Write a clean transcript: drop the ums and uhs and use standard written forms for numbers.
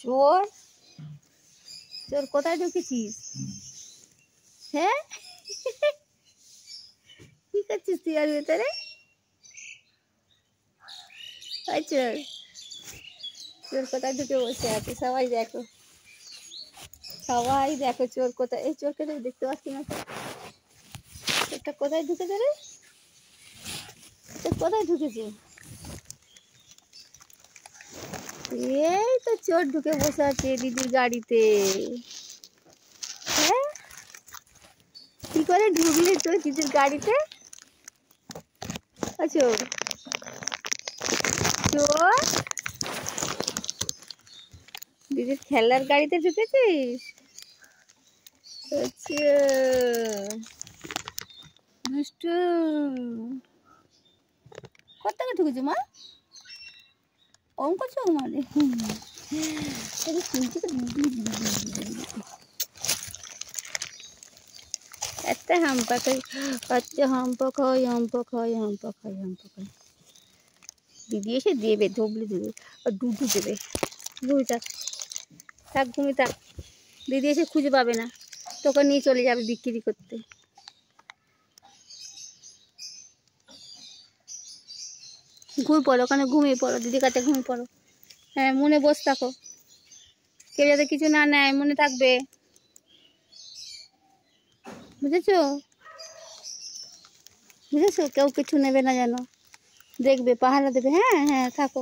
চোর চোর কোথায় ঢুকেছিস? হ্যাঁ, কি করছিস তুই আর ভেতরে? চোর চোর কোথায় ঢুকে বসে আছে? সবাই দেখো, সবাই দেখো চোর কোথায়। এই চোরকে দেখতে পাচ্ছি না তো। চোরটা কোথায় ঢুকেছে রে? চোর কোথায় ঢুকেছে? এই তো চোর ঢুকে বসে আছে দিদির গাড়িতে। হ্যাঁ, কি করে ঢুকলি তো দিদির গাড়িতে? চোর চোর দিদির খেলার গাড়িতে ঢুকেছিস? আচ্ছা, দুষ্টু কোথায় ঢুকেছো মা? ওম করছো মানে একটা হাম পাকাই, আচ্ছা হাম পাকাই হাম পাকাই হাম পাকাই হাম পাকাই। দিদি এসে দেবে, ধবলি দেবে আর দুধু দেবে। ঘুমি থাক, থাক ঘুমি থাক। দিদি এসে খুঁজে পাবে না, তোকে নিয়ে চলে যাবে বিক্রি করতে। ঘুমিয়ে পড়ো, ওখানে ঘুমিয়ে পড়ো, দিদির কাছে ঘুমিয়ে পড়ো। হ্যাঁ, মনে বসে থাকো, কেউ যাতে কিছু না নেয়, মনে থাকবে, বুঝেছো? বুঝেছো? কেউ কিছু নেবে না যেন, দেখবে, পাহারা দেবে। হ্যাঁ হ্যাঁ, থাকো।